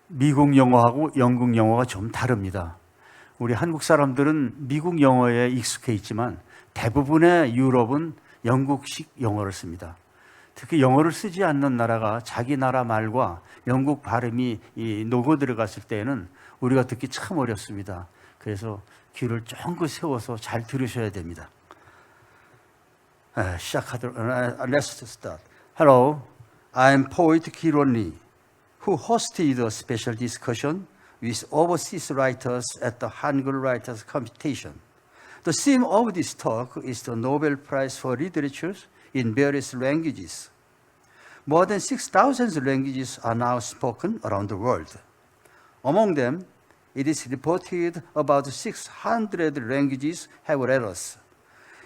미국 영어하고 영국 영어가 좀 다릅니다. 우리 한국 사람들은 미국 영어에 익숙해 있지만 대부분의 유럽은 영국식 영어를 씁니다. 특히 영어를 쓰지 않는 나라가 자기 나라 말과 영국 발음이 녹아 들어갔을 때에는 우리가 듣기 참 어렵습니다. 그래서 귀를 쫑긋 세워서 잘 들으셔야 됩니다. Let's start. Hello, I'm poet Kiron Lee, who hosted a special discussion with overseas writers at the Hangul Writers Competition. The theme of this talk is the Nobel Prize for Literature in various languages. More than 6,000 languages are now spoken around the world. Among them, it is reported about 600 languages have letters.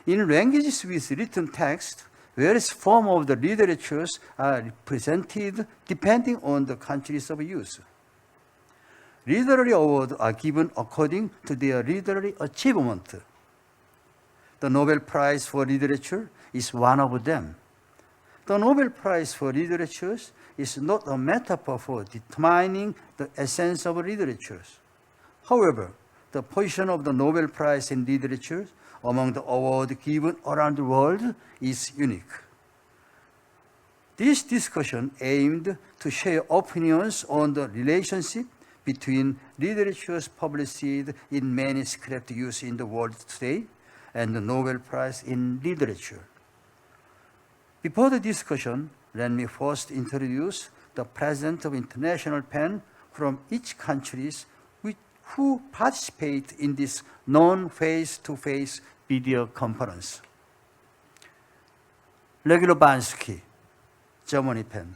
In languages with written text, various forms of the literatures are represented depending on the countries of use. Literary awards are given according to their literary achievement. The Nobel Prize for Literature is one of them. The Nobel Prize for Literature is not a metaphor for determining the essence of literature. However, the position of the Nobel Prize in Literature among the awards given around the world is unique. This discussion aimed to share opinions on the relationship between literatures published in manuscript use in the world today and the Nobel Prize in Literature. Before the discussion, let me first introduce the presence of international pen from each country who participate in this non-face-to-face video conference. Regular Bansky, Germany pen.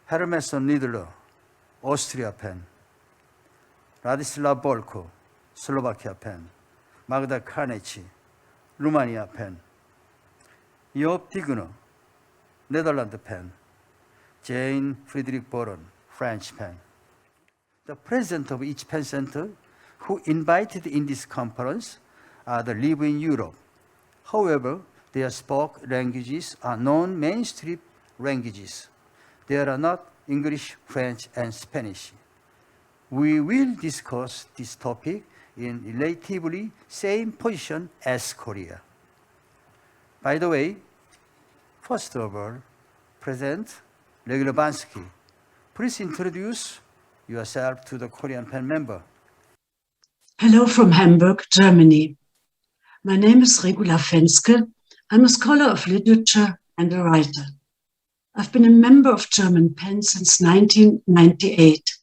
Hermes Niedler, Austria pen. Ladislav Bolko, Slovakia pen. Magda Kaneci, Romania pen. Joop Tigner, Netherlands pen. Jane Friedrich Boron, French pen. The president of each pen center who invited in this conference live in Europe. However, their spoken languages are non-mainstream languages. They are not English, French, and Spanish. We will discuss this topic in relatively same position as Korea. By the way, first of all, President Regular Bansky, please introduce yourself to the Korean pen member. Hello from Hamburg, Germany. My name is Regula Fenske. I'm a scholar of literature and a writer. I've been a member of German PEN since 1998.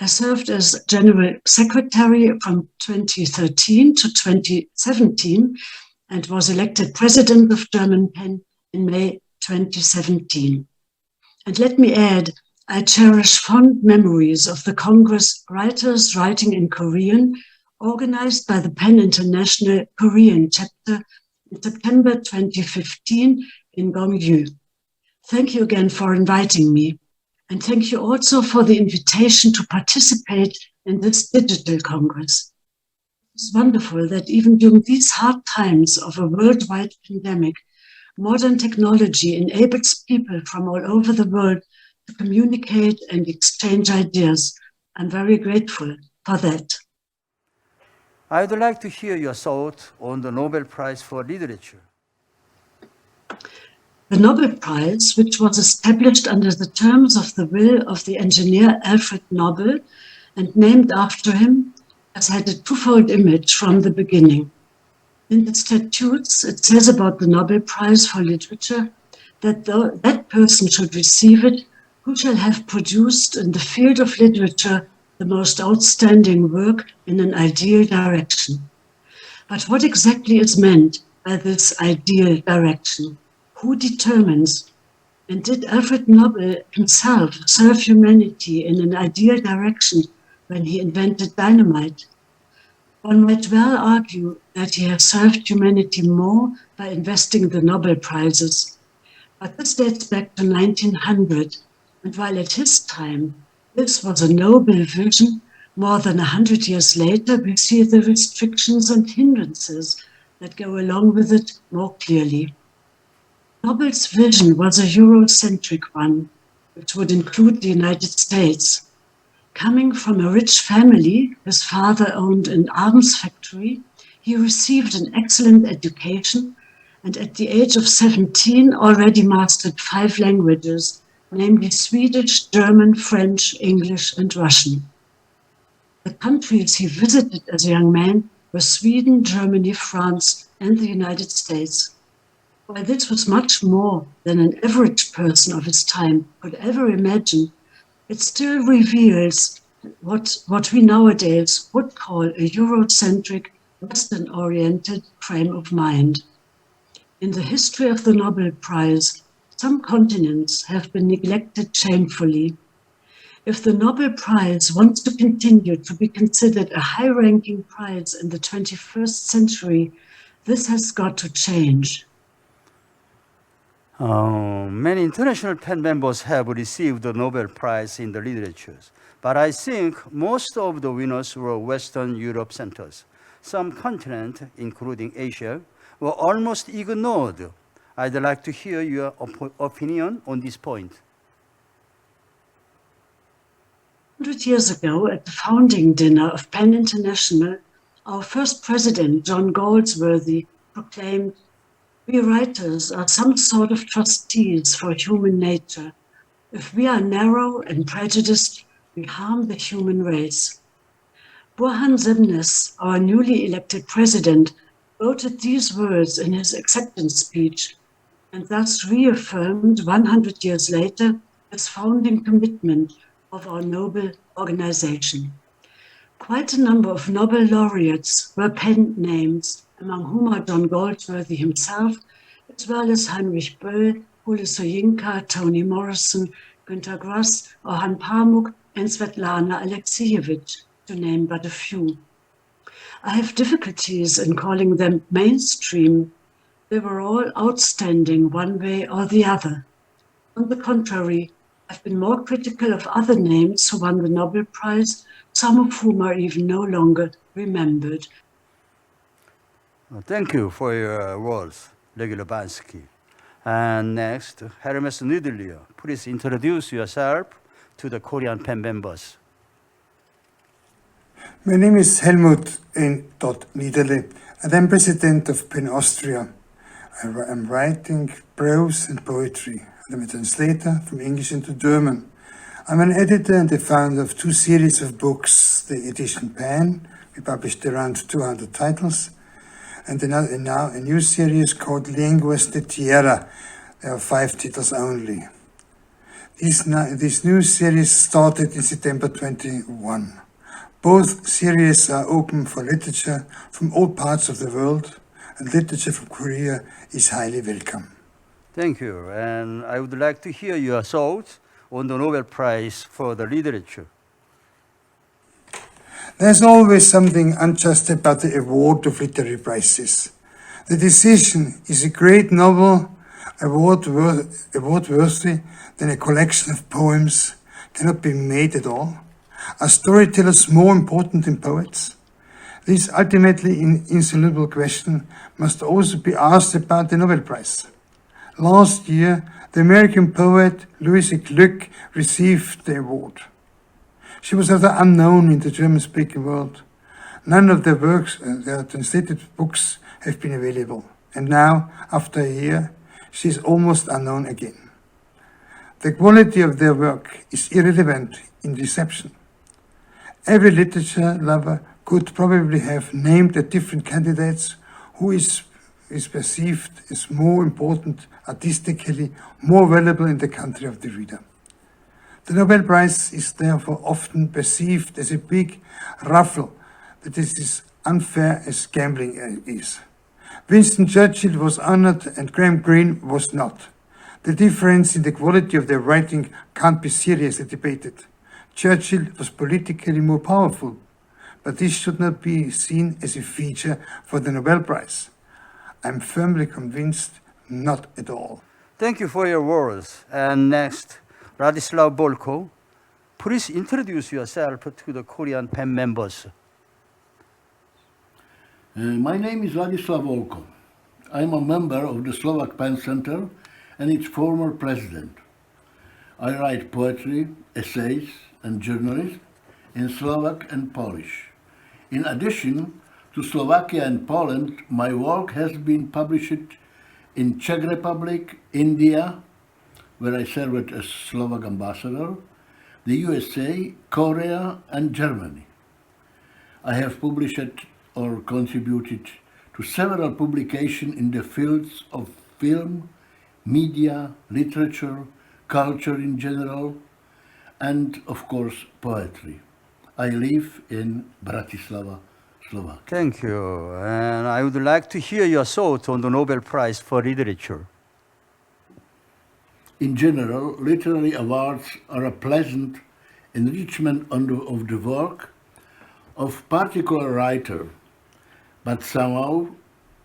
I served as General Secretary from 2013 to 2017 and was elected President of German PEN in May 2017. And let me add, I cherish fond memories of the Congress Writers Writing in Korean, organized by the PEN International Korean Chapter in September 2015 in Gongyu. Thank you again for inviting me, and thank you also for the invitation to participate in this digital Congress. It's wonderful that even during these hard times of a worldwide pandemic, modern technology enables people from all over the world to communicate and exchange ideas. I'm very grateful for that. I'd like to hear your thoughts on the Nobel Prize for Literature. The Nobel Prize, which was established under the terms of the will of the engineer Alfred Nobel and named after him, has had a twofold image from the beginning. In the statutes, it says about the Nobel Prize for Literature that that person should receive it who shall have produced in the field of literature the most outstanding work in an ideal direction. But what exactly is meant by this ideal direction? Who determines? And did Alfred Nobel himself serve humanity in an ideal direction when he invented dynamite? One might well argue that he has served humanity more by investing the Nobel Prizes. But this dates back to 1900, and while at his time this was a noble vision, more than 100 years later we see the restrictions and hindrances that go along with it more clearly. Nobel's vision was a Eurocentric one, which would include the United States. Coming from a rich family, his father owned an arms factory, he received an excellent education and at the age of 17 already mastered 5 languages, namely Swedish, German, French, English, and Russian. The countries he visited as a young man were Sweden, Germany, France, and the United States. While this was much more than an average person of his time could ever imagine, it still reveals what we nowadays would call a Eurocentric, Western-oriented frame of mind. In the history of the Nobel Prize, some continents have been neglected shamefully. If the Nobel Prize wants to continue to be considered a high-ranking prize in the 21st century, this has got to change. Many international PEN members have received the Nobel Prize in the literature, but I think most of the winners were Western Europe centers. Some continents, including Asia, were almost ignored. I'd like to hear your opinion on this point. 100 years ago, at the founding dinner of PEN International, our first president, John Goldsworthy, proclaimed, "We writers are some sort of trustees for human nature. If we are narrow and prejudiced, we harm the human race." Burhan Zemnes, our newly elected president, quoted these words in his acceptance speech, and thus reaffirmed 100 years later his founding commitment of our Nobel organization. Quite a number of Nobel laureates were pen names, among whom are John Goldsworthy himself, as well as Heinrich Böll, Ule Soyinka, Toni Morrison, Günter Grass, Orhan Pamuk, and Svetlana Alexievich, to name but a few. I have difficulties in calling them mainstream. They were all outstanding one way or the other. On the contrary, I've been more critical of other names who won the Nobel Prize, some of whom are even no longer remembered. Thank you for your words, Regula Bansky. And next, Hermes Nidlia, please introduce yourself to the Korean PEN members. My name is Helmut Niederle, and I'm president of PEN Austria. I'm writing prose and poetry. I'm a translator from English into German. I'm an editor and the founder of 2 series of books, the edition PEN. We published around 200 titles. And now a new series called Lenguas de Tierra. There are 5 titles only. This new series started in September 21. Both series are open for literature from all parts of the world, and literature from Korea is highly welcome. Thank you. And I would like to hear your thoughts on the Nobel Prize for the literature. There's always something unjust about the award of literary prizes. The decision, is a great novel award-worthy than a collection of poems, cannot be made at all. Are storytellers more important than poets? This ultimately insoluble question must also be asked about the Nobel Prize. Last year, the American poet Louise Glück received the award. She was rather unknown in the German-speaking world. None of their works, their translated books, have been available. And now, after a year, she is almost unknown again. The quality of their work is irrelevant in reception. Every literature lover could probably have named a different candidates who is perceived as more important artistically, more valuable in the country of the reader. The Nobel Prize is therefore often perceived as a big ruffle that is as unfair as gambling is. Winston Churchill was honored and Graham Greene was not. The difference in the quality of their writing can't be seriously debated. Churchill was politically more powerful, but this should not be seen as a feature for the Nobel Prize. I'm firmly convinced not at all. Thank you for your words. And next, Radislav Bolko, please introduce yourself to the Korean PEN members. My name is Ladislav Volko. I'm a member of the Slovak PEN Center and its former president. I write poetry, essays, and journalism, in Slovak and Polish. In addition to Slovakia and Poland, my work has been published in Czech Republic, India, where I served as Slovak ambassador, the USA, Korea, and Germany. I have published or contributed to several publications in the fields of film, media, literature, culture in general, and of course poetry. I live in Bratislava, Slovakia. Thank you. And I would like to hear your thoughts on the Nobel Prize for Literature. In general, literary awards are a pleasant enrichment of the work of particular writer, but somehow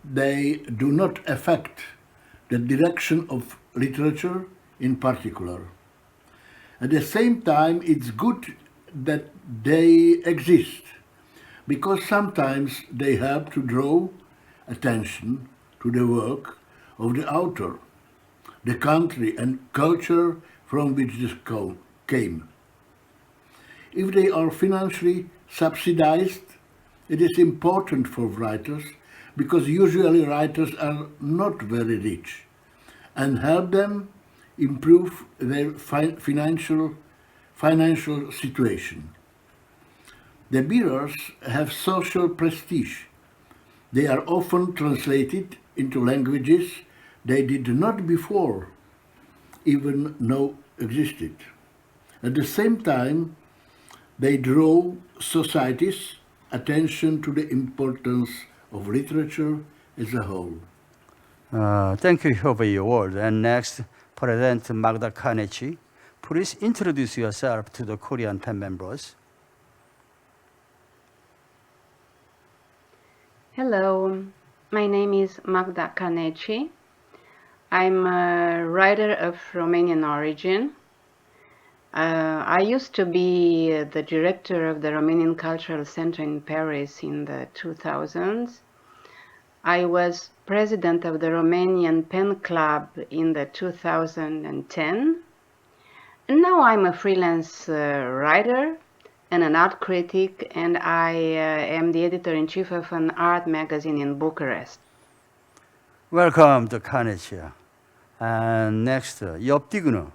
they do not affect the direction of literature in particular. At the same time, it's good that they exist, because sometimes they help to draw attention to the work of the author, the country and culture from which this came. If they are financially subsidized, it is important for writers, because usually writers are not very rich, and help them improve their financial situation. The bearers have social prestige. They are often translated into languages they did not before even know existed. At the same time, they draw society's attention to the importance of literature as a whole. Thank you for your word. And next, President Magda Kanechi, please introduce yourself to the Korean pen members. Hello, my name is Magda Kanechi. I'm a writer of Romanian origin. I used to be the director of the Romanian Cultural Center in Paris in the 2000s. I was president of the Romanian Pen Club in the 2010. And now I'm a freelance writer and an art critic, and I am the editor-in-chief of an art magazine in Bucharest. Welcome to Kanechi. And next, Yop Digno.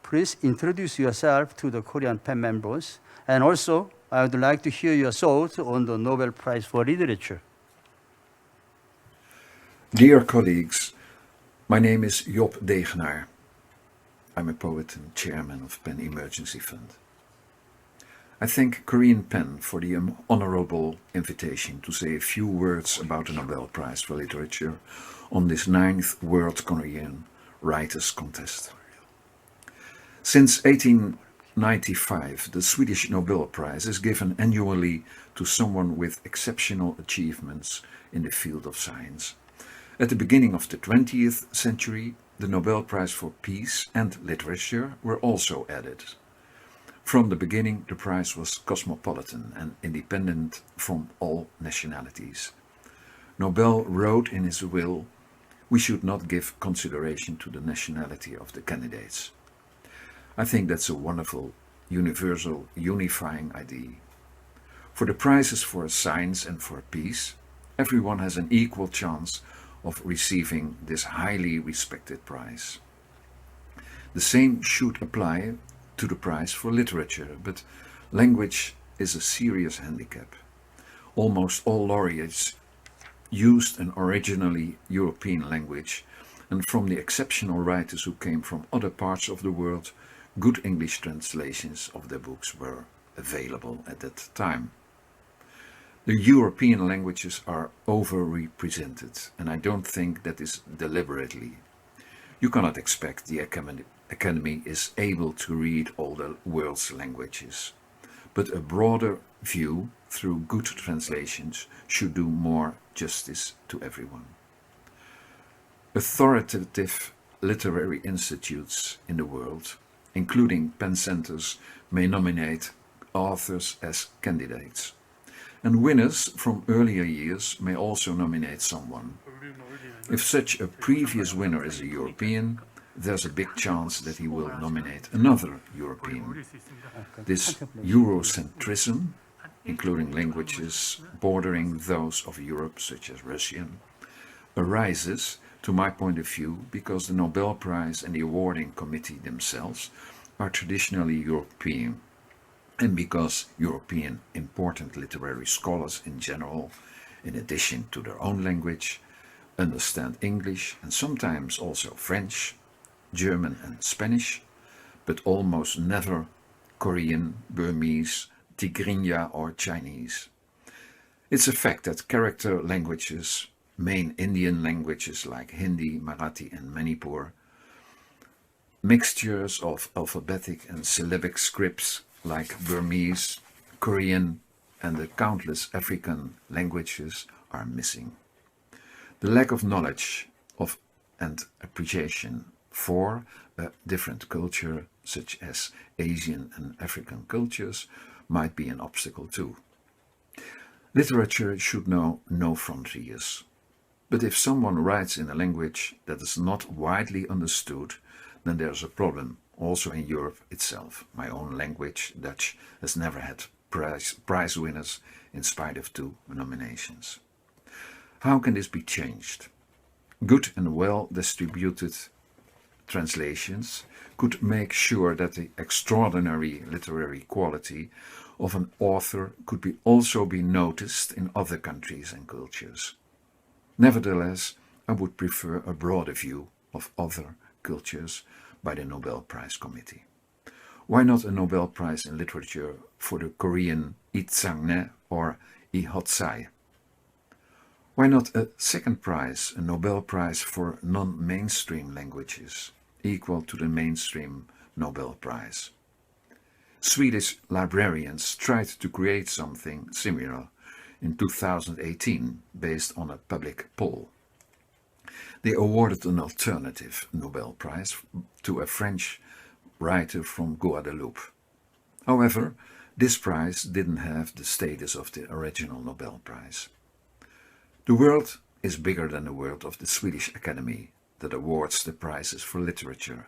Please introduce yourself to the Korean pen members. And also, I would like to hear your thoughts on the Nobel Prize for Literature. Dear colleagues, my name is Job Degenaar. I'm a poet and chairman of Pen Emergency Fund. I thank Korean Pen for the honorable invitation to say a few words about the Nobel Prize for Literature on this 9th World Korean Writers' Contest. Since 1895, the Swedish Nobel Prize is given annually to someone with exceptional achievements in the field of science. At the beginning of the 20th century, the Nobel Prize for Peace and Literature were also added. From the beginning, the prize was cosmopolitan and independent from all nationalities. Nobel wrote in his will, "We should not give consideration to the nationality of the candidates." I think that's a wonderful, universal, unifying idea. For the prizes for science and for peace, everyone has an equal chance of receiving this highly respected prize. The same should apply to the prize for literature, but language is a serious handicap. Almost all laureates used an originally European language, and from the exceptional writers who came from other parts of the world, good English translations of their books were available at that time. The European languages are overrepresented, and I don't think that is deliberately. You cannot expect the Academy is able to read all the world's languages, but a broader view through good translations should do more justice to everyone. Authoritative literary institutes in the world, including pen centers, may nominate authors as candidates. And winners from earlier years may also nominate someone. If such a previous winner is a European, there's a big chance that he will nominate another European. This Eurocentrism, including languages bordering those of Europe, such as Russian, arises, to my point of view, because the Nobel Prize and the awarding committee themselves are traditionally European, and because European important literary scholars in general, in addition to their own language, understand English and sometimes also French, German and Spanish, but almost never Korean, Burmese, Tigrinya or Chinese. It's a fact that character languages, main Indian languages like Hindi, Marathi and Manipur, mixtures of alphabetic and syllabic scripts like Burmese, Korean and the countless African languages are missing. The lack of knowledge of and appreciation for a different culture, such as Asian and African cultures, might be an obstacle too. Literature should know no frontiers. But if someone writes in a language that is not widely understood, then there's a problem, also in Europe itself. My own language, Dutch, has never had prize winners in spite of 2 nominations. How can this be changed? Good and well distributed translations could make sure that the extraordinary literary quality of an author could also be noticed in other countries and cultures. Nevertheless, I would prefer a broader view of other cultures by the Nobel Prize Committee. Why not a Nobel Prize in Literature for the Korean Lee Chang-ne or Lee Hot-sai? Why not a second prize, a Nobel Prize for non-mainstream languages, equal to the mainstream Nobel Prize? Swedish librarians tried to create something similar in 2018 based on a public poll. They awarded an alternative Nobel Prize to a French writer from Guadeloupe. However, this prize didn't have the status of the original Nobel Prize. The world is bigger than the world of the Swedish Academy that awards the prizes for literature.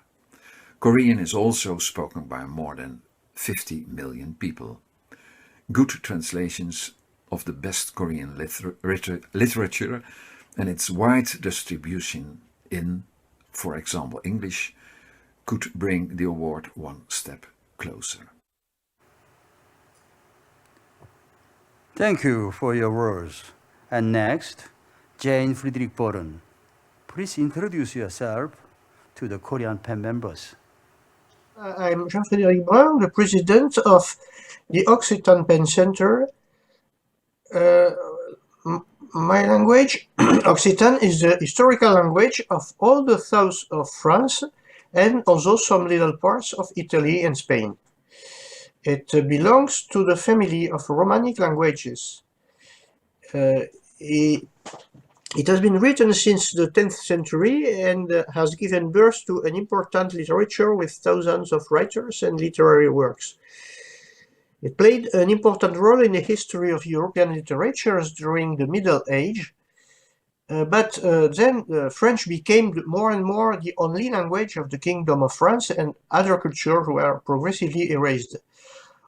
Korean is also spoken by more than 50 million people. Good translations of the best Korean literature and its wide distribution in, for example, English, could bring the award one step closer. Thank you for your words. And next, Jane Friedrich Boren. Please introduce yourself to the Korean PEN members. I'm Jean-Frédéric Brun, the president of the Occitan PEN Center. My language, Occitan, is the historical language of all the south of France and also some little parts of Italy and Spain. It belongs to the family of Romanic languages. It has been written since the 10th century and has given birth to an important literature with thousands of writers and literary works. It played an important role in the history of European literatures during the Middle Age, but then French became more and more the only language of the Kingdom of France, and other cultures were progressively erased.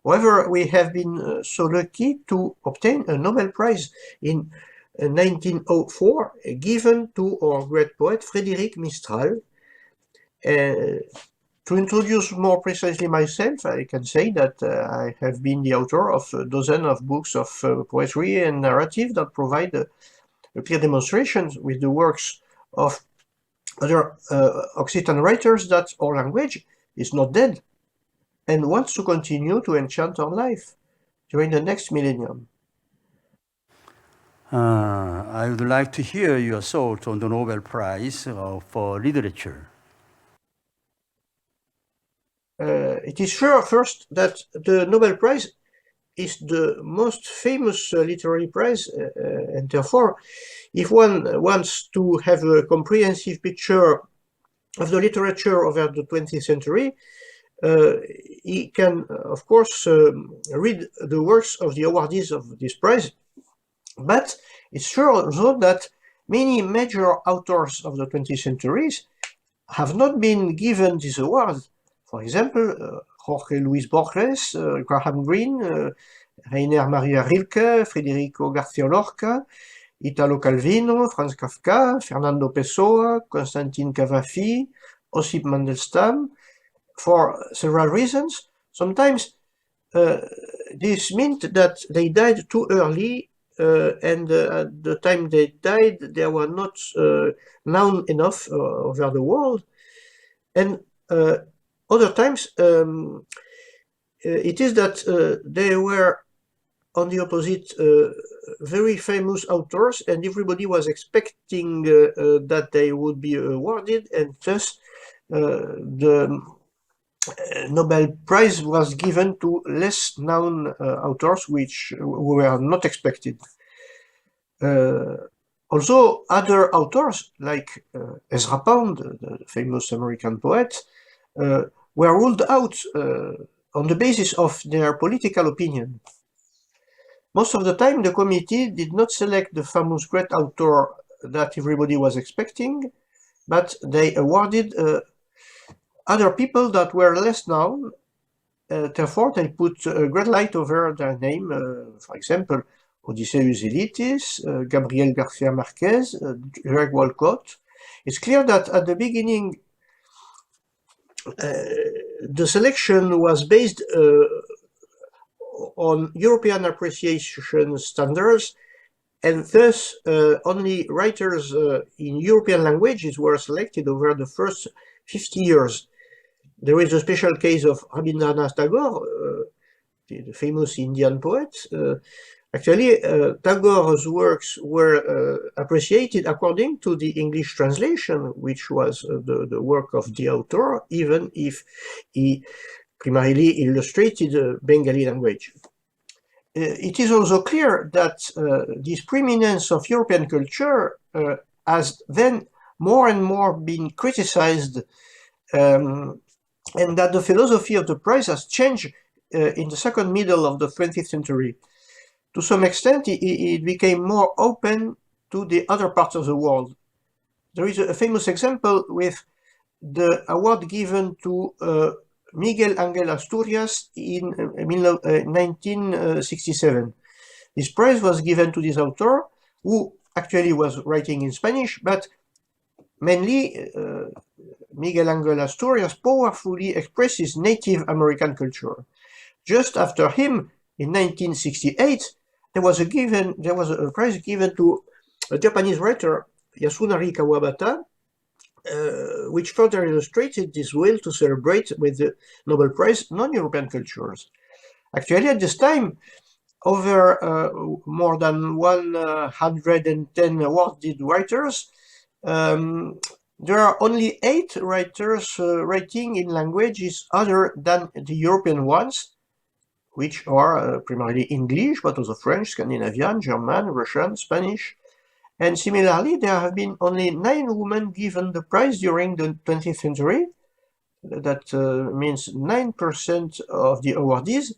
However, we have been so lucky to obtain a Nobel Prize in 1904, given to our great poet Frédéric Mistral. To introduce more precisely myself, I can say that I have been the author of a dozen of books of poetry and narrative that provide a clear demonstration with the works of other Occitan writers that our language is not dead and wants to continue to enchant our life during the next millennium. I would like to hear your thoughts on the Nobel Prize for Literature. It is sure first that the Nobel Prize is the most famous literary prize, and therefore, if one wants to have a comprehensive picture of the literature over the 20th century, he can, of course, read the works of the awardees of this prize. But it's sure also that many major authors of the 20th centuries have not been given this award. For example, Jorge Luis Borges, Graham Greene, Rainer Maria Rilke, Federico García Lorca, Italo Calvino, Franz Kafka, Fernando Pessoa, Constantin Cavafy, Osip Mandelstam, for several reasons. Sometimes this meant that they died too early, and at the time they died, they were not known enough over the world. And other times, it is that they were, on the opposite, very famous authors, and everybody was expecting that they would be awarded, and thus the Nobel Prize was given to less known authors, which were not expected. Also, other authors like Ezra Pound, the famous American poet, were ruled out on the basis of their political opinion. Most of the time, the committee did not select the famous great author that everybody was expecting, but they awarded other people that were less known. Therefore, they put a great light over their name. For example, Odysseus Elitis, Gabriel Garcia Marquez, Greg Walcott. It's clear that at the beginning, the selection was based on European appreciation standards, and thus only writers in European languages were selected over the first 50 years. There is a special case of Abhinav Tagore, the famous Indian poet. Actually, Tagore's works were appreciated according to the English translation, which was the work of the author, even if he primarily illustrated the Bengali language. It is also clear that this preeminence of European culture has then more and more been criticized, and that the philosophy of the prize has changed in the second middle of the 20th century. To some extent, it became more open to the other parts of the world. There is a famous example with the award given to Miguel Ángel Asturias in 1967. This prize was given to this author, who actually was writing in Spanish, but mainly Miguel Ángel Asturias powerfully expresses Native American culture. Just after him, in 1968, there was a prize given to a Japanese writer, Yasunari Kawabata, which further illustrated this will to celebrate with the Nobel Prize non-European cultures. Actually, at this time, over more than 110 awarded writers, there are only 8 writers writing in languages other than the European ones, which are primarily English, but also French, Scandinavian, German, Russian, Spanish. And similarly, there have been only 9 women given the prize during the 20th century. That means 9% of the awardees.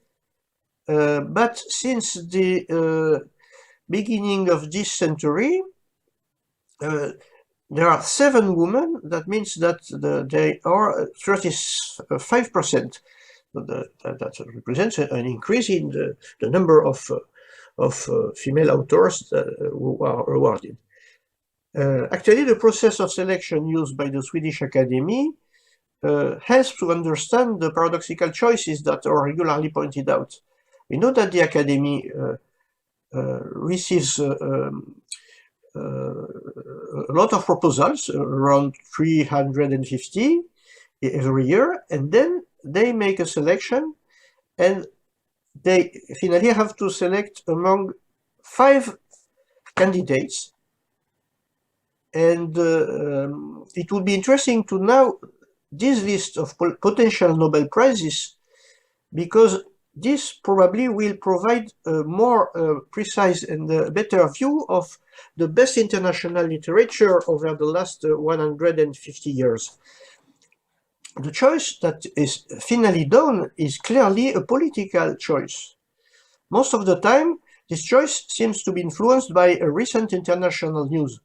But since the beginning of this century, there are 7 women. That means that they are 35%. That represents an increase in the number of female authors who are awarded. Actually, the process of selection used by the Swedish Academy helps to understand the paradoxical choices that are regularly pointed out. We know that the Academy receives a lot of proposals, around 350 every year, and then they make a selection, and they finally have to select among 5 candidates. And it would be interesting to know this list of potential Nobel Prizes, because this probably will provide a more precise and better view of the best international literature over the last 150 years. The choice that is finally done is clearly a political choice. Most of the time, this choice seems to be influenced by a recent international news.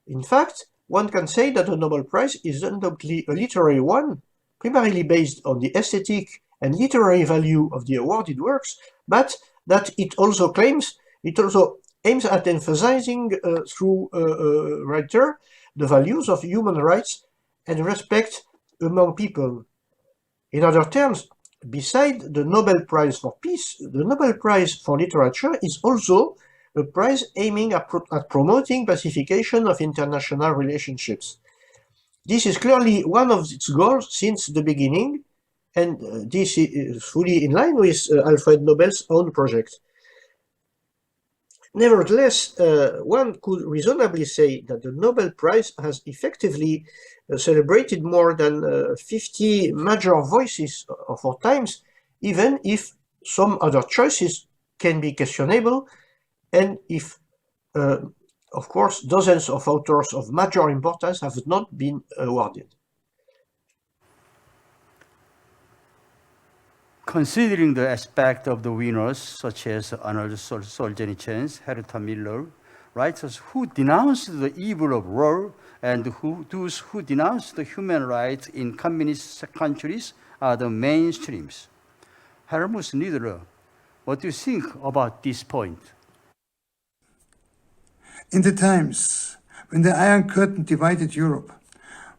In fact, one can say that the Nobel Prize is undoubtedly a literary one, primarily based on the aesthetic and literary value of the awarded works, but that it also aims at emphasizing through a writer the values of human rights and respect among people. In other terms, beside the Nobel Prize for Peace, the Nobel Prize for Literature is also a prize aiming at promoting pacification of international relationships. This is clearly one of its goals since the beginning, and this is fully in line with Alfred Nobel's own project. Nevertheless, one could reasonably say that the Nobel Prize has effectively celebrated more than 50 major voices of our times, even if some other choices can be questionable, and if, of course, dozens of authors of major importance have not been awarded. Considering the aspect of the winners, such as Arnold Solzhenitsyn, Herta Miller, writers who denounced the evil of war and those who denounced the human rights in communist countries are the mainstreams. Helmut Niederer, what do you think about this point? In the times when the Iron Curtain divided Europe,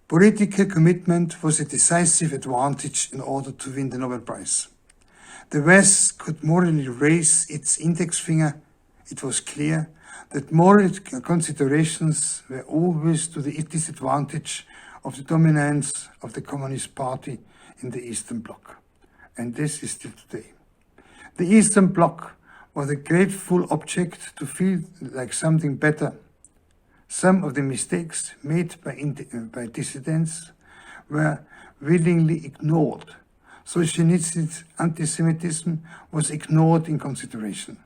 political commitment was a decisive advantage in order to win the Nobel Prize. The West could morally raise its index finger. It was clear that moral considerations were always to the disadvantage of the dominance of the Communist Party in the Eastern Bloc. And this is still today. The Eastern Bloc was a grateful object to feel like something better. Some of the mistakes made by dissidents were willingly ignored. Solzhenitsyn's anti-Semitism was ignored in consideration.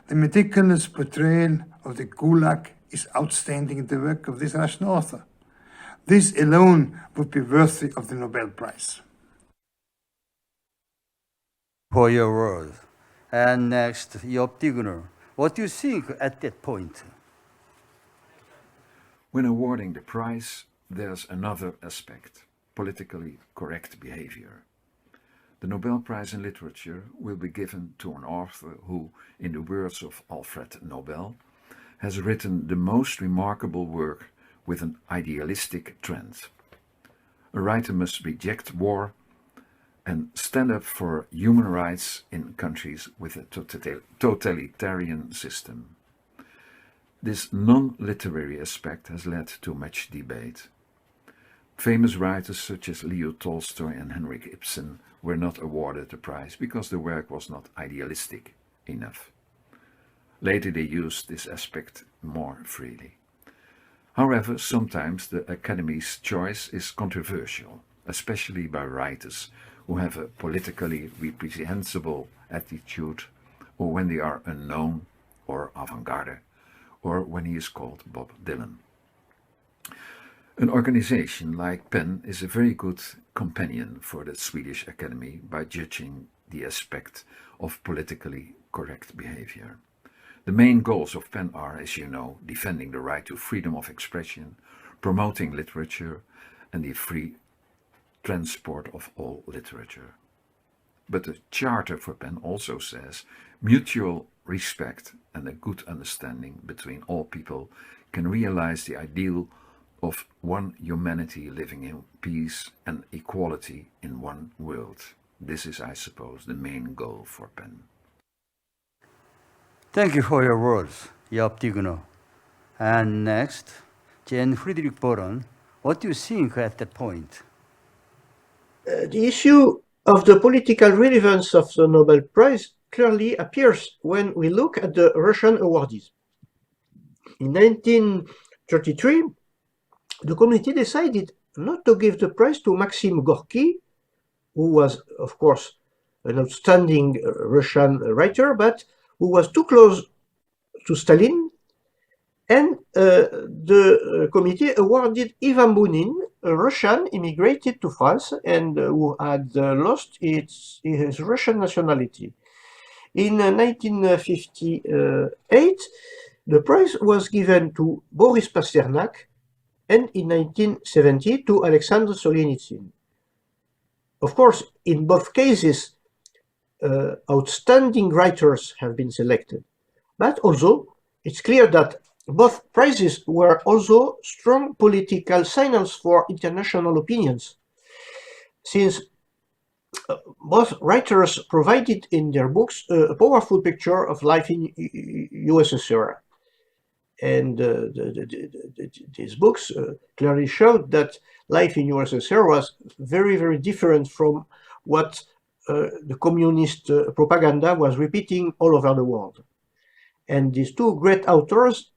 The meticulous portrayal of the Gulag is outstanding in the work of this Russian author. This alone would be worthy of the Nobel Prize. For your word. And next, Job Digner. What do you think at that point? When awarding the prize, there's another aspect, politically correct behavior. The Nobel Prize in Literature will be given to an author who, in the words of Alfred Nobel, has written the most remarkable work with an idealistic trend. A writer must reject war and stand up for human rights in countries with a totalitarian system. This non-literary aspect has led to much debate. Famous writers such as Leo Tolstoy and Henrik Ibsen were not awarded the prize because the work was not idealistic enough. Later they used this aspect more freely. However, sometimes the Academy's choice is controversial, especially by writers who have a politically reprehensible attitude, or when they are unknown or avant-garde, or when he is called Bob Dylan. An organization like PEN is a very good companion for the Swedish Academy by judging the aspect of politically correct behavior. The main goals of PEN are, as you know, defending the right to freedom of expression, promoting literature, and the free transport of all literature. But the Charter for PEN also says mutual respect and a good understanding between all people can realize the ideal of one humanity living in peace and equality in one world. This is, I suppose, the main goal for PEN. Thank you for your words, Job Digner. And next, Jan Friedrich Boron. What do you think at that point? The issue of the political relevance of the Nobel Prize clearly appears when we look at the Russian awardees. In 1933, the committee decided not to give the prize to Maxim Gorky, who was, of course, an outstanding Russian writer, but who was too close to Stalin, and the committee awarded Ivan Bunin, a Russian immigrated to France and who had lost his Russian nationality. In 1958, the prize was given to Boris Pasternak, and in 1970 to Alexander Solzhenitsyn. Of course, in both cases, outstanding writers have been selected, but also it's clear that both prizes were also strong political signals for international opinions, since both writers provided in their books a powerful picture of life in USSR. And these books clearly showed that life in USSR was very, very different from what the communist propaganda was repeating all over the world. And these two great authors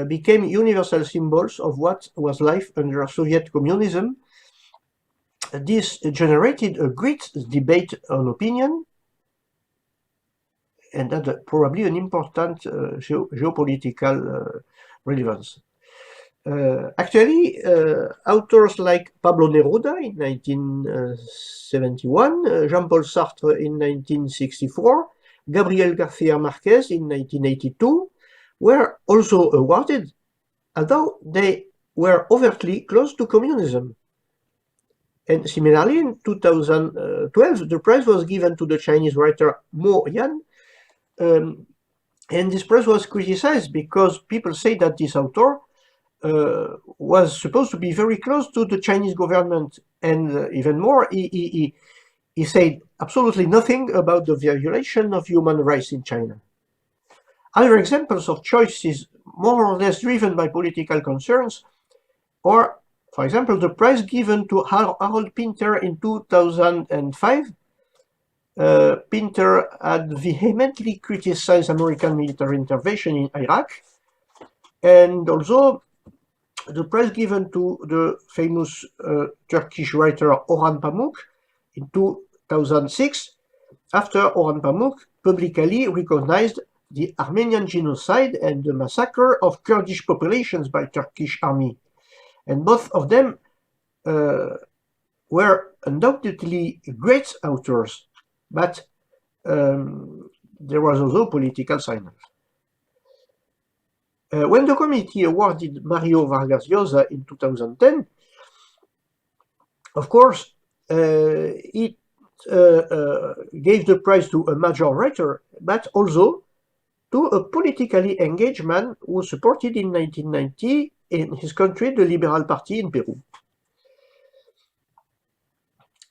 became universal symbols of what was life under Soviet communism. This generated a great debate on opinion, and had probably an important geopolitical relevance. Actually, authors like Pablo Neruda in 1971, Jean-Paul Sartre in 1964, Gabriel Garcia Marquez in 1982 were also awarded, although they were overtly close to communism. And similarly, in 2012, the prize was given to the Chinese writer Mo Yan, and this prize was criticized because people say that this author was supposed to be very close to the Chinese government, and even more, he said absolutely nothing about the violation of human rights in China. Other examples of choices more or less driven by political concerns are, for example, the prize given to Harold Pinter in 2005. Pinter had vehemently criticized American military intervention in Iraq, and also the prize given to the famous Turkish writer Orhan Pamuk in 2006, after Orhan Pamuk publicly recognized the Armenian genocide and the massacre of Kurdish populations by Turkish army. And both of them were undoubtedly great authors, but there was also political signal. When the committee awarded Mario Vargas Llosa in 2010, of course, it gave the prize to a major writer, but also to a politically engaged man who supported in 1990 in his country the Liberal Party in Peru.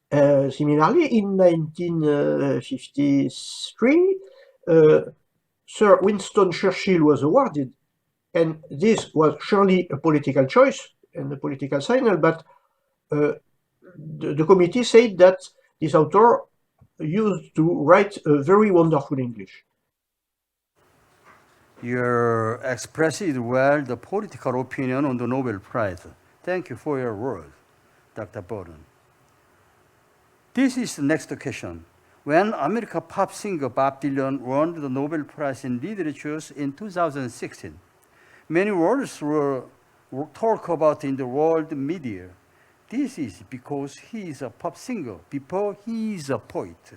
Similarly, in 1953, Sir Winston Churchill was awarded, and this was surely a political choice and a political signal, but the committee said that this author used to write a very wonderful English. You expressed well the political opinion on the Nobel Prize. Thank you for your word, Dr. Borden. This is the next question. When American pop singer Bob Dylan won the Nobel Prize in Literature in 2016, many words were talked about in the world media. This is because he is a pop singer before he is a poet.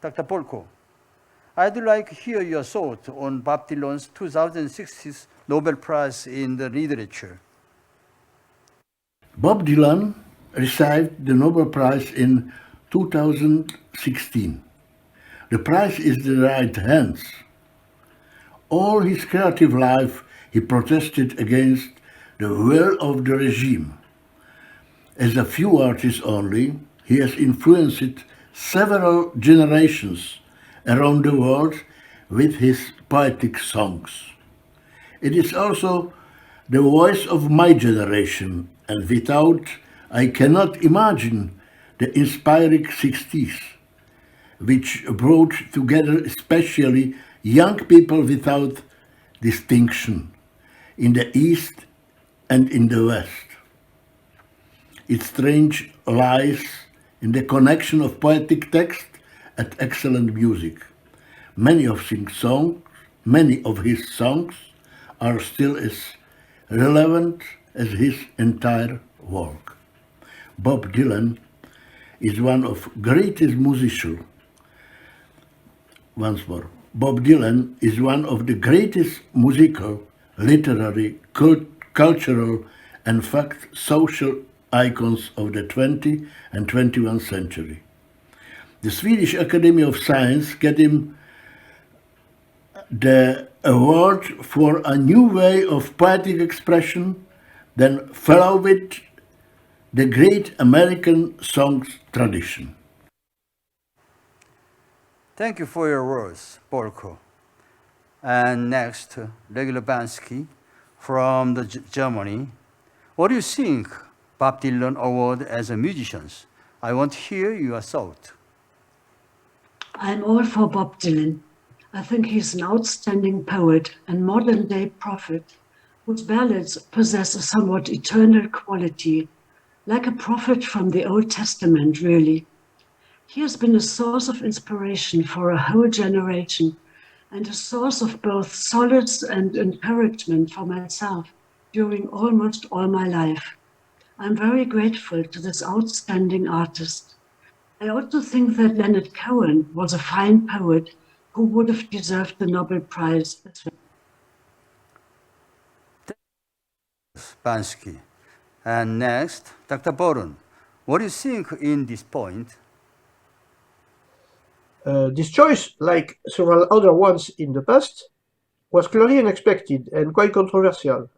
Dr. Polko, I'd like to hear your thoughts on Bob Dylan's 2006 Nobel Prize in the Literature. Bob Dylan received the Nobel Prize in 2016. The prize is in the right hands. All his creative life, he protested against the will of the regime. As a few artists only, he has influenced several generations around the world with his poetic songs. It is also the voice of my generation, and without, I cannot imagine the inspiring 60s, which brought together especially young people without distinction in the East and in the West. Its strength lies in the connection of poetic text and excellent music. Many of his songs are still as relevant as his entire work. Bob Dylan is one of greatest musicians. Once more, Bob Dylan is one of the greatest musical, literary, cultural, in fact, social icons of the 20th and 21st century. The Swedish Academy of Science gave him the award for a new way of poetic expression, then followed the great American songs tradition. Thank you for your words, Borko. And next, Regula Bansky from Germany. What do you think Bob Dylan Award as a musician? I want to hear your thought. I'm all for Bob Dylan. I think he's an outstanding poet and modern-day prophet whose ballads possess a somewhat eternal quality, like a prophet from the Old Testament, really. He has been a source of inspiration for a whole generation and a source of both solace and encouragement for myself during almost all my life. I'm very grateful to this outstanding artist. I also think that Leonard Cohen was a fine poet who would have deserved the Nobel Prize as well. Bansky. And next, Dr. Boron. What do you think in this point? This choice, like several other ones in the past, was clearly unexpected and quite controversial.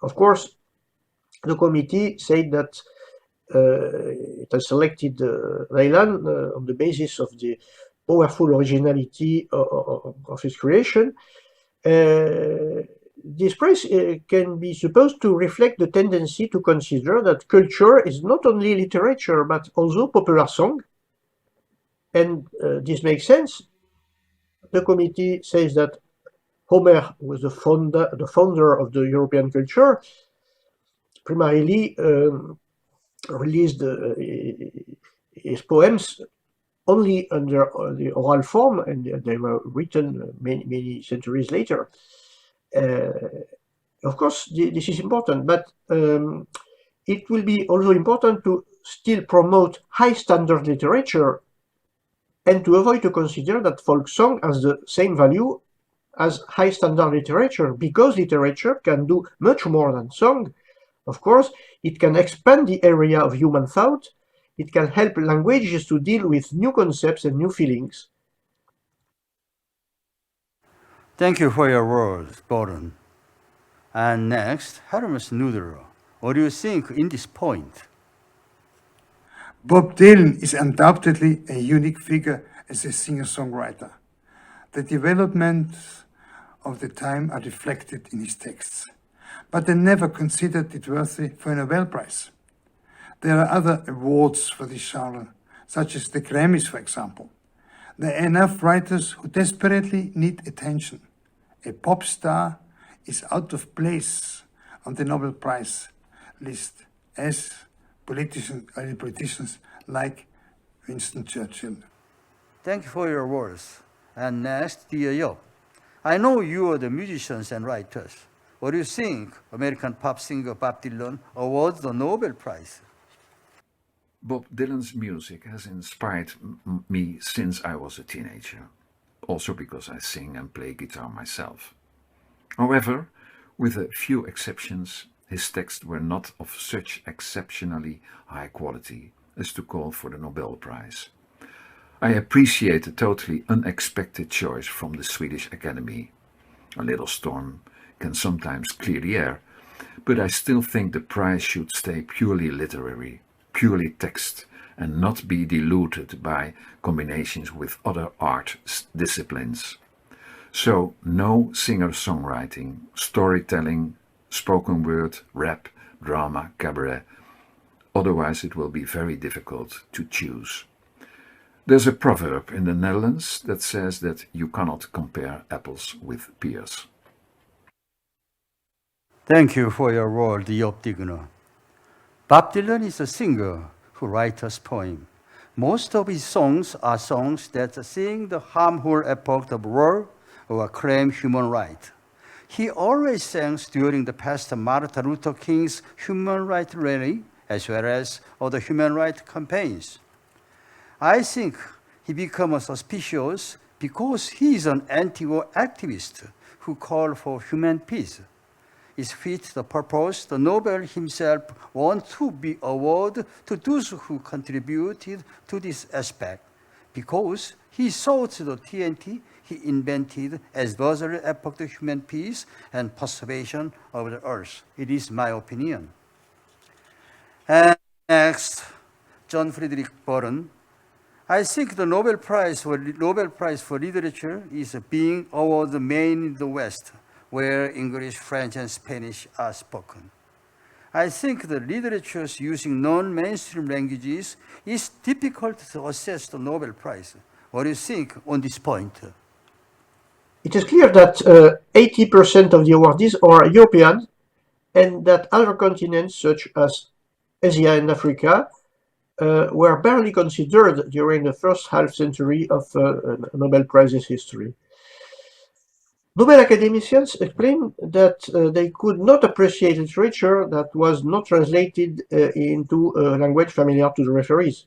Of course, the committee said that it has selected Raylan on the basis of the powerful originality of his creation. This prize can be supposed to reflect the tendency to consider that culture is not only literature but also popular song. And this makes sense. The committee says that Homer was the founder of the European culture, primarily released his poems only under the oral form, and they were written many centuries later. Of course, this is important, but it will be also important to still promote high standard literature and to avoid to consider that folk song has the same value as high standard literature, because literature can do much more than song. Of course, it can expand the area of human thought. It can help languages to deal with new concepts and new feelings. Thank you for your words, Boron. And next, Hermes Nuderer. What do you think in this point? Bob Dylan is undoubtedly a unique figure as a singer-songwriter. The developments of the time are reflected in his texts, but they never considered it worthy for a Nobel Prize. There are other awards for this genre, such as the Grammys, for example. There are enough writers who desperately need attention. A pop star is out of place on the Nobel Prize list, as early politicians like Winston Churchill. Thank you for your words. And next, dear Job. I know you are the musicians and writers. What do you think American pop singer Bob Dylan awards the Nobel Prize? Bob Dylan's music has inspired me since I was a teenager, also because I sing and play guitar myself. However, with a few exceptions, his texts were not of such exceptionally high quality as to call for the Nobel Prize. I appreciate the totally unexpected choice from the Swedish Academy. A little storm can sometimes clear the air, but I still think the prize should stay purely literary, purely text, and not be diluted by combinations with other art disciplines. So no singer-songwriting, storytelling, spoken word, rap, drama, cabaret. Otherwise it will be very difficult to choose. There's a proverb in the Netherlands that says that you cannot compare apples with pears. Thank you for your word, Job Digner. Bob Dylan is a singer who writes poems. Most of his songs are songs that sing the harmful epoch of war or claim human rights. He always sang during the past Martin Luther King's human rights rally, as well as other human rights campaigns. I think he became suspicious because he is an anti-war activist who called for human peace. is fit the purpose. The Nobel himself wants to be awarded to those who contributed to this aspect, because he sought the TNT he invented as buzzer epoch to human peace and preservation of the earth. It is my opinion. And next, John Friedrich Boren. I think the Nobel Prize for Literature is being awarded mainly in the West, where English, French, and Spanish are spoken. I think the literatures using non-mainstream languages is difficult to assess the Nobel Prize. What do you think on this point? It is clear that 80% of the awardees are European, and that other continents such as Asia and Africa were barely considered during the first half century of Nobel Prizes history. Nobel academicians explained that they could not appreciate literature that was not translated into a language familiar to the referees.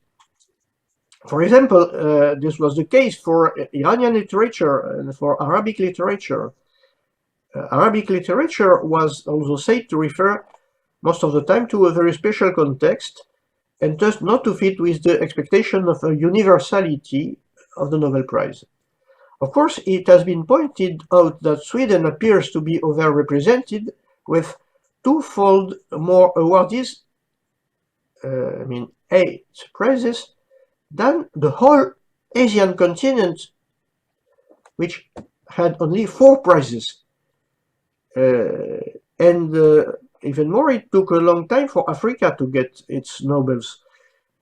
For example, this was the case for Iranian literature and for Arabic literature. Arabic literature was also said to refer most of the time to a very special context, and thus not to fit with the expectation of a universality of the Nobel Prize. Of course, it has been pointed out that Sweden appears to be overrepresented with twofold more awardees, 8 prizes, than the whole Asian continent, which had only 4 prizes. Even more, it took a long time for Africa to get its Nobels.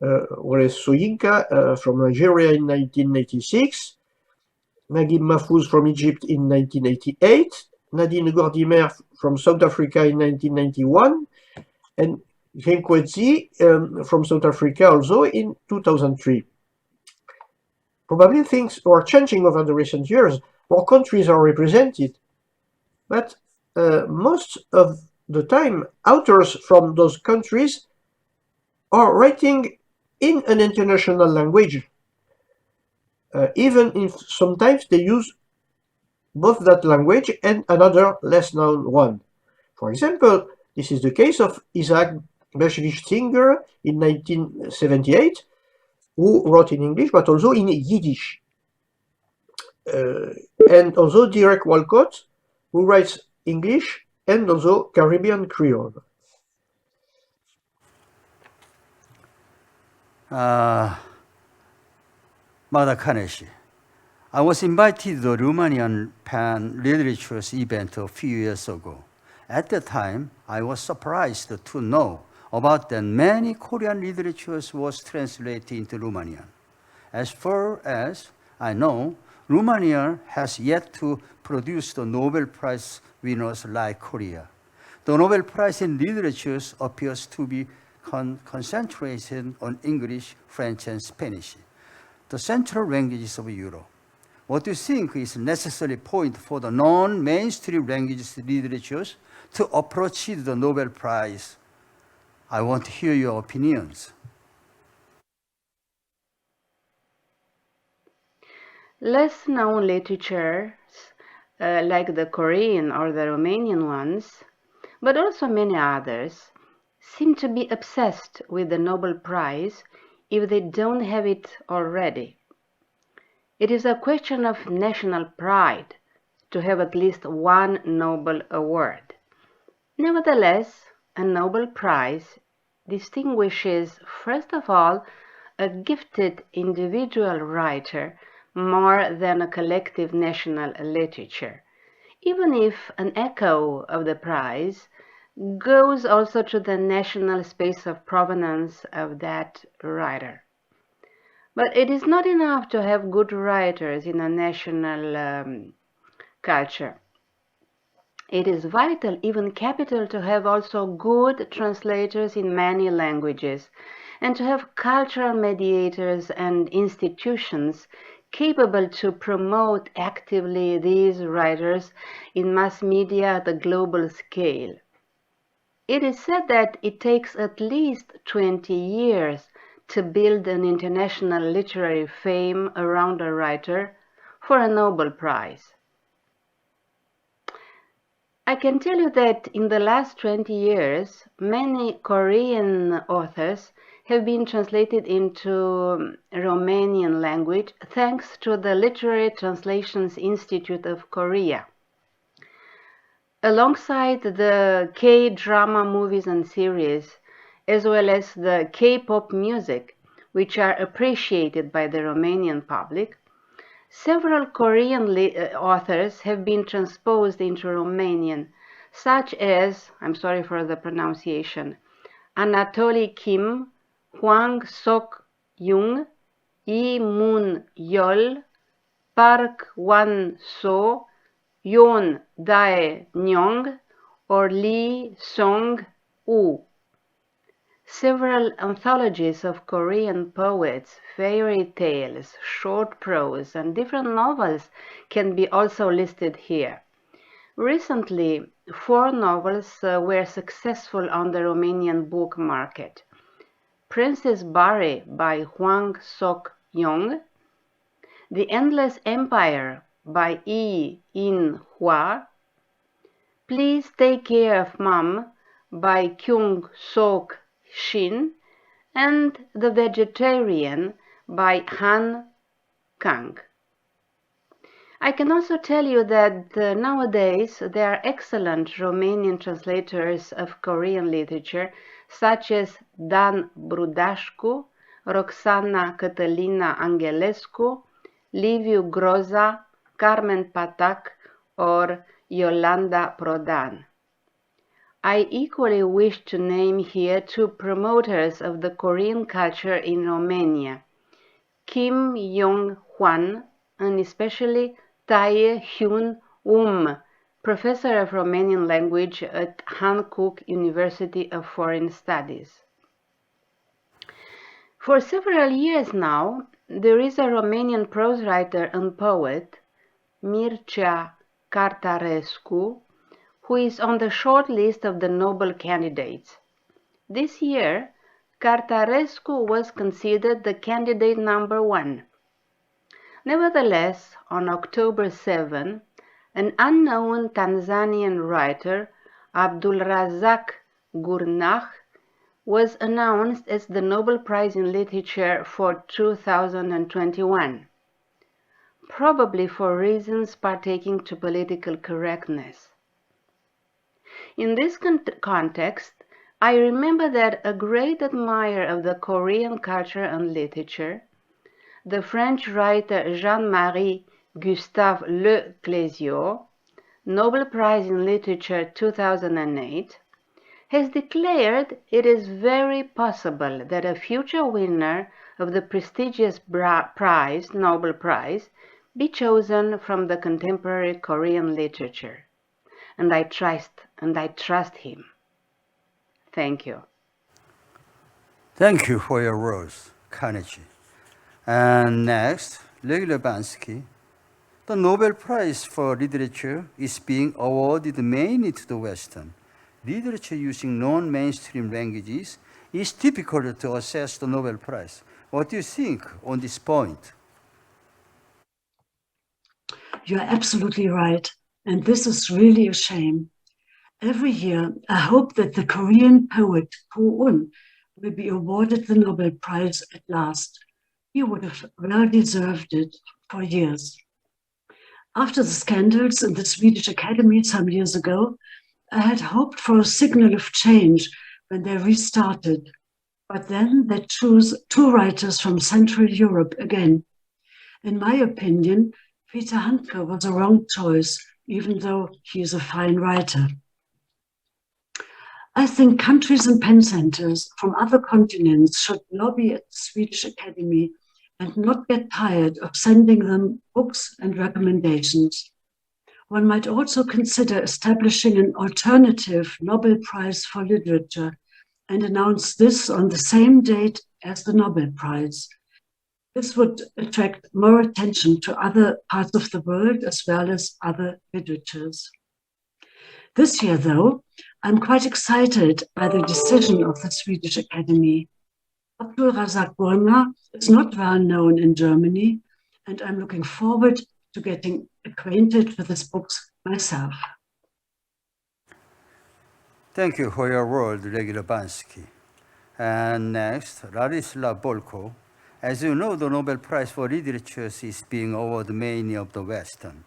Whereas Soyinka from Nigeria in 1986, Naguib Mahfouz from Egypt in 1988, Nadine Gordimer from South Africa in 1991, and Nkwezi from South Africa also in 2003. Probably things are changing over the recent years. More countries are represented, but most of the time, authors from those countries are writing in an international language, even if sometimes they use both that language and another less known one. For example, this is the case of Isaac Bashevis Singer in 1978, who wrote in English but also in Yiddish. And also Derek Walcott, who writes English and also Caribbean Creole. Magda Kaneshi. I was invited to the Romanian Pan Literatures event a few years ago. At that time, I was surprised to know about that many Korean literatures was translated into Romanian. As far as I know, Romania has yet to produce the Nobel Prize winners like Korea. The Nobel Prize in Literature appears to be concentrated on English, French, and Spanish, the central languages of Europe. What do you think is a necessary point for the non-mainstream languages literatures to approach the Nobel Prize? I want to hear your opinions. Less known literatures, like the Korean or the Romanian ones, but also many others, seem to be obsessed with the Nobel Prize if they don't have it already. It is a question of national pride to have at least one Nobel Award. Nevertheless, a Nobel Prize distinguishes, first of all, a gifted individual writer more than a collective national literature, even if an echo of the prize goes also to the national space of provenance of that writer. But it is not enough to have good writers in a national culture. It is vital, even capital, to have also good translators in many languages, and to have cultural mediators and institutions capable to promote actively these writers in mass media at a global scale. It is said that it takes at least 20 years to build an international literary fame around a writer for a Nobel Prize. I can tell you that in the last 20 years, many Korean authors have been translated into Romanian language thanks to the Literary Translations Institute of Korea. Alongside the K-drama movies and series, as well as the K-pop music, which are appreciated by the Romanian public, several Korean authors have been transposed into Romanian, such as, I'm sorry for the pronunciation, Anatoly Kim, Hwang Sok-young, Lee Moon-yeol, Park Wan-so, Yoon Dae-nyong, or Lee Song-woo. Several anthologies of Korean poets, fairy tales, short prose, and different novels can be also listed here. Recently, 4 novels were successful on the Romanian book market. Princess Barry by Hwang Sok-young, The Endless Empire by Yi In-hwa, Please Take Care of Mom by Kyung Sok-shin, and The Vegetarian by Han Kang. I can also tell you that nowadays there are excellent Romanian translators of Korean literature, such as Dan Brudashcu, Roxana Cătălina Angelescu, Liviu Groza, Carmen Patac, or Yolanda Prodan. I equally wish to name here 2 promoters of the Korean culture in Romania, Kim Yong-hwan and especially Tae Hyun-um, professor of Romanian language at Hankook University of Foreign Studies. For several years now, there is a Romanian prose writer and poet, Mircea Cartarescu, who is on the short list of the Nobel candidates. This year, Cartarescu was considered the candidate number 1. Nevertheless, on October 7, an unknown Tanzanian writer, Abdulrazak Gurnah, was announced as the Nobel Prize in Literature for 2021, probably for reasons partaking to political correctness. In this context, I remember that a great admirer of the Korean culture and literature, the French writer Jean-Marie Gustave Le Clésio, Nobel Prize in Literature 2008, has declared it is very possible that a future winner of the prestigious prize, Nobel Prize, be chosen from the contemporary Korean literature. And I trust him. Thank you. Thank you for your words, Carnegie. And next, Leila Bansky. The Nobel Prize for Literature is being awarded mainly to the Western. Literature using non-mainstream languages is difficult to assess the Nobel Prize. What do you think on this point? You're absolutely right. And this is really a shame. Every year, I hope that the Korean poet Ko Un will be awarded the Nobel Prize at last. He would have well deserved it for years. After the scandals in the Swedish Academy some years ago, I had hoped for a signal of change when they restarted. But then they chose 2 writers from Central Europe again. In my opinion, Peter Handke was a wrong choice, even though he is a fine writer. I think countries and pen centers from other continents should lobby at the Swedish Academy and not get tired of sending them books and recommendations. One might also consider establishing an alternative Nobel Prize for Literature and announce this on the same date as the Nobel Prize. This would attract more attention to other parts of the world as well as other literatures. This year, though, I'm quite excited by the decision of the Swedish Academy. Abdulrazak Gurnah is not well known in Germany, and I'm looking forward to getting acquainted with his books myself. Thank you for your word, Regular Bansky. And next, Ladislav Bolko. As you know, the Nobel Prize for Literature is being awarded mainly of the Western.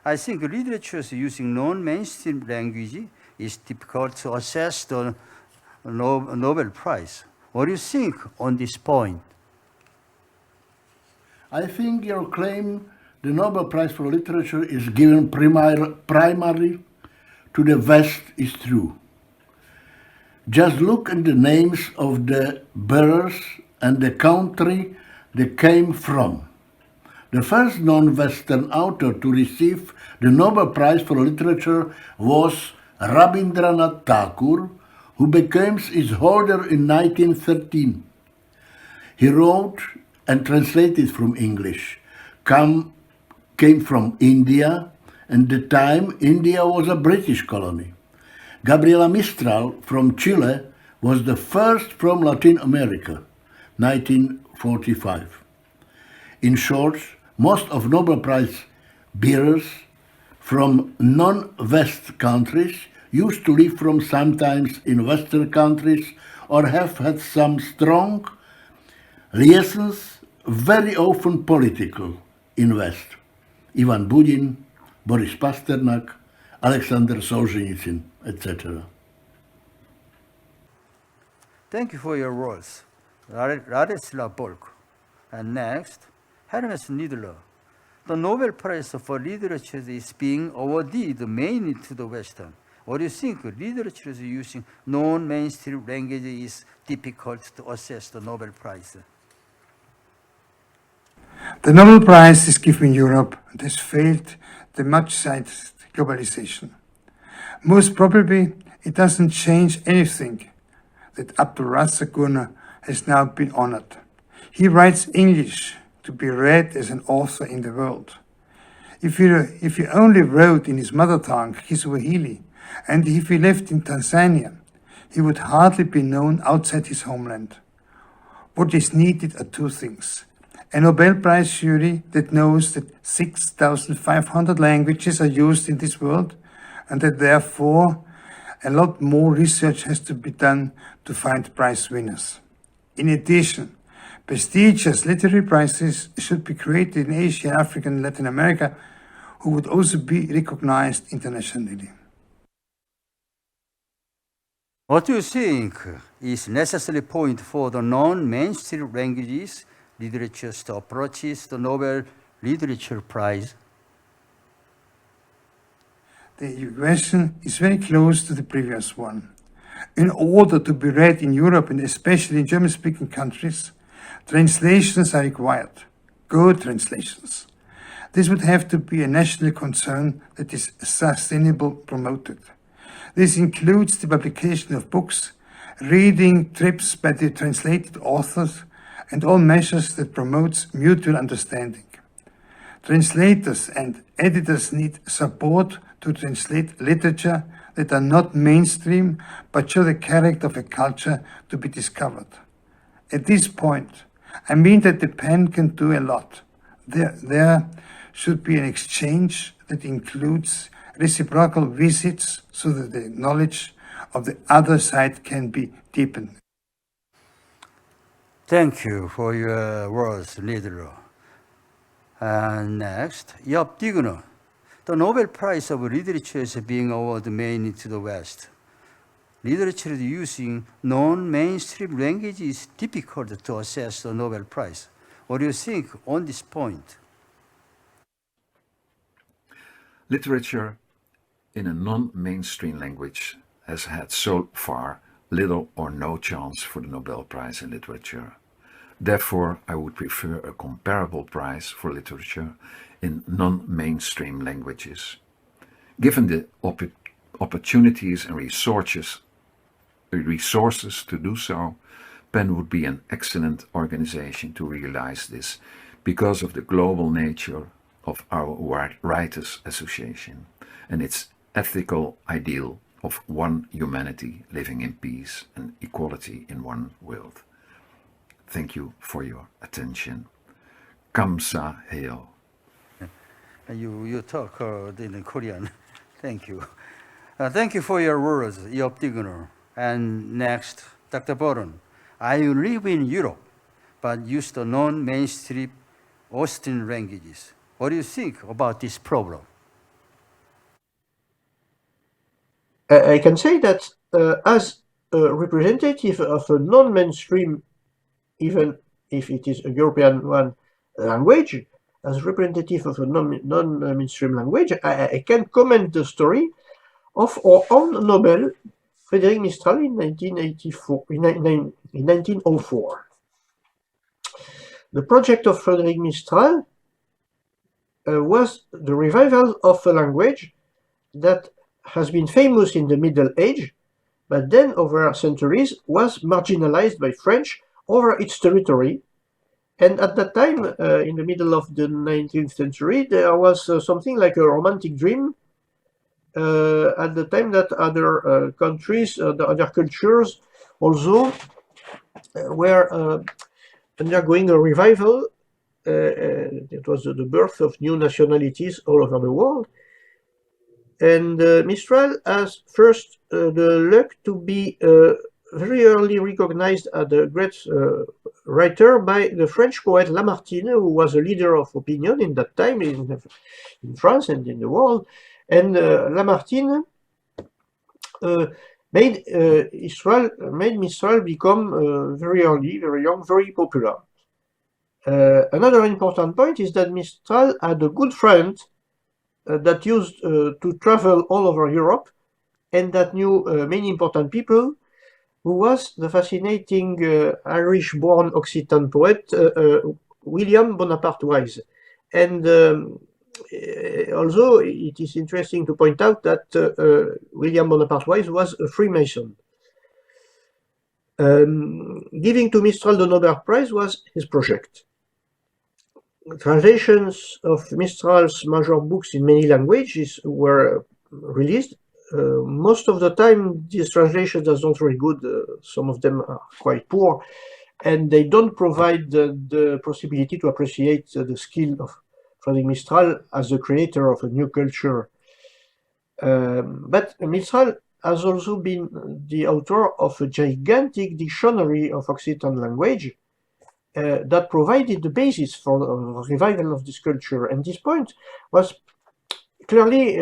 I think literature using non-mainstream language is difficult to assess the Nobel Prize. What do you think on this point? I think your claim the Nobel Prize for Literature is given primarily to the West is true. Just look at the names of the bearers and the country they came from. The first non-Western author to receive the Nobel Prize for Literature was Rabindranath Tagore, who became its holder in 1913. He wrote and translated from English, came from India, and at the time India was a British colony. Gabriela Mistral from Chile was the first from Latin America, 1945. In short, most of Nobel Prize bearers from non-West countries used to live from sometimes in Western countries or have had some strong liaisons, very often political, in West. Ivan Bunin, Boris Pasternak, Alexander Solzhenitsyn, etc. Thank you for your words, Ladislav Bolko. And next, Hermes Niedler. The Nobel Prize for Literature is being awarded mainly to the Western. What do you think? Literature using non-mainstream language is difficult to assess the Nobel Prize. The Nobel Prize is given in Europe and has failed the much-cited globalization. Most probably, it doesn't change anything that Abdul Razak Gurna has now been honored. He writes English to be read as an author in the world. If he only wrote in his mother tongue, Kiswahili, and if he lived in Tanzania, he would hardly be known outside his homeland. What is needed are two things: a Nobel Prize jury that knows that 6,500 languages are used in this world, and that therefore a lot more research has to be done to find prize winners. In addition, prestigious literary prizes should be created in Asia, Africa, and Latin America, who would also be recognized internationally. What do you think is necessary point for the non-mainstream languages literature to approach the Nobel Literature Prize? The question is very close to the previous one. In order to be read in Europe and especially in German-speaking countries, translations are required, good translations. This would have to be a national concern that is sustainable promoted. This includes the publication of books, reading trips by the translated authors, and all measures that promotes mutual understanding. Translators and editors need support to translate literature that are not mainstream but show the character of a culture to be discovered. At this point, I mean that the pen can do a lot. There should be an exchange that includes reciprocal visits so that the knowledge of the other side can be deepened. Thank you for your words, Niedler. And next, Job Digner. The Nobel Prize of Literature is being awarded mainly to the West. Literature using non-mainstream language is difficult to assess the Nobel Prize. What do you think on this point? Literature in a non-mainstream language has had so far little or no chance for the Nobel Prize in Literature. Therefore, I would prefer a comparable prize for literature in non-mainstream languages. Given the opportunities and resources to do so, PEN would be an excellent organization to realize this because of the global nature of our Writers Association and its ethical ideal of one humanity living in peace and equality in one world. Thank you for your attention. Kamsahamnida. You talk in Korean. Thank you. Thank you for your words, Job Digner. And next, Dr. Boron. I live in Europe, but use the non-mainstream Austrian languages. What do you think about this problem? I can say that as a representative of a non-mainstream, even if it is a European one, language, as representative of a non-mainstream language, I can comment the story of our own Nobel, Frédéric Mistral, in 1904. The project of Frédéric Mistral was the revival of a language that has been famous in the Middle Age, but then over centuries was marginalized by French over its territory. And at that time, in the middle of the 19th century, there was something like a romantic dream at the time that other countries, the other cultures also were undergoing a revival. It was the birth of new nationalities all over the world. And Mistral has first the luck to be very early recognized as a great writer by the French poet Lamartine, who was a leader of opinion in that time in France and in the world. And Lamartine made Mistral become very early, very young, very popular. Another important point is that Mistral had a good friend that used to travel all over Europe and that knew many important people, who was the fascinating Irish-born Occitan poet William Bonaparte Wise. And although it is interesting to point out that William Bonaparte Wise was a Freemason. Giving to Mistral the Nobel Prize was his project. Translations of Mistral's major books in many languages were released. Most of the time, these translations are not very good. Some of them are quite poor, and they don't provide the possibility to appreciate the skill of Frédéric Mistral as the creator of a new culture. But Mistral has also been the author of a gigantic dictionary of Occitan language that provided the basis for the revival of this culture. And this point was clearly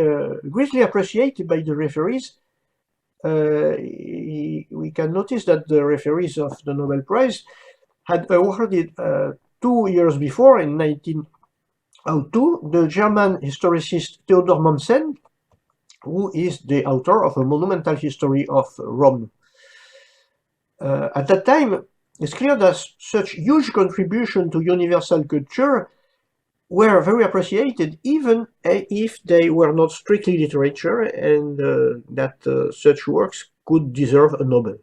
greatly appreciated by the referees. We can notice that the referees of the Nobel Prize had awarded 2 years before, in 1902, the German historicist Theodor Mommsen, who is the author of a monumental history of Rome. At that time, it's clear that such huge contribution to universal culture were very appreciated, even if they were not strictly literature, and that such works could deserve a Nobel.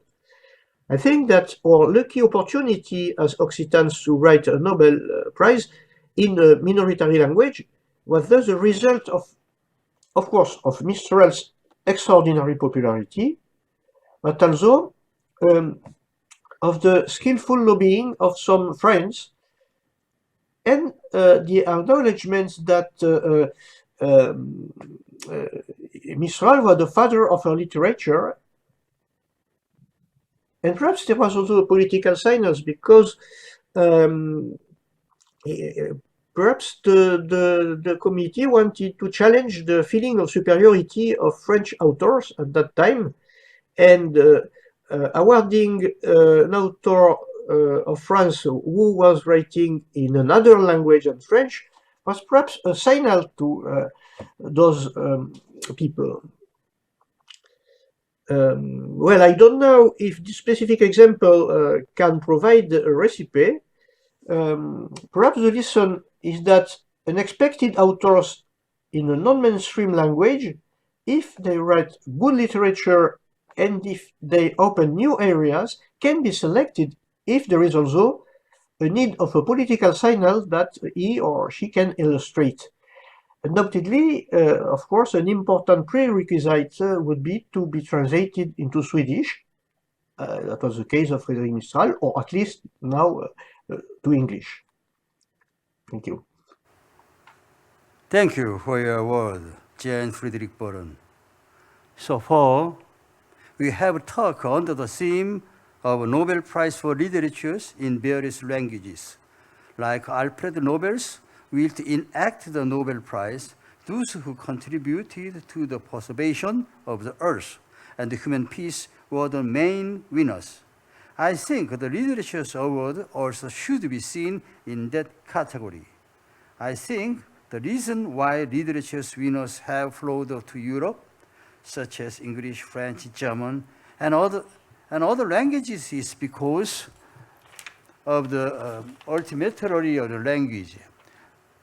I think that our lucky opportunity as Occitans to write a Nobel Prize in a minority language was thus a result of course, of Mistral's extraordinary popularity, but also of the skillful lobbying of some friends and the acknowledgement that Mistral was the father of our literature. And perhaps there was also a political signals, because perhaps the committee wanted to challenge the feeling of superiority of French authors at that time, and awarding an author of France who was writing in another language than French was perhaps a signal to those people. Well, I don't know if this specific example can provide a recipe. Perhaps the lesson is that unexpected authors in a non-mainstream language, if they write good literature and if they open new areas, can be selected if there is also a need of a political signal that he or she can illustrate. Undoubtedly, of course, an important prerequisite would be to be translated into Swedish. That was the case of Frédéric Mistral, or at least now to English. Thank you. Thank you for your word, Jan Friedrich Boron. So far, we have talked under the theme of Nobel Prize for Literature in various languages. Like Alfred Nobel's will to enact the Nobel Prize, those who contributed to the preservation of the earth and the human peace were the main winners. I think the Literature Award also should be seen in that category. I think the reason why literature winners have flowed to Europe, such as English, French, German, and other languages, is because of the ultimately of the language.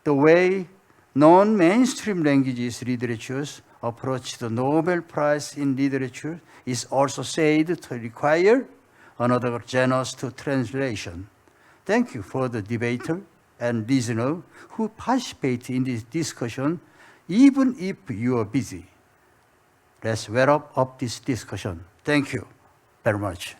The way non-mainstream languages literatures approach the Nobel Prize in Literature is also said to require another generous translation. Thank you for the debater and listener who participate in this discussion, even if you are busy. Let's wrap up this discussion. Thank you very much.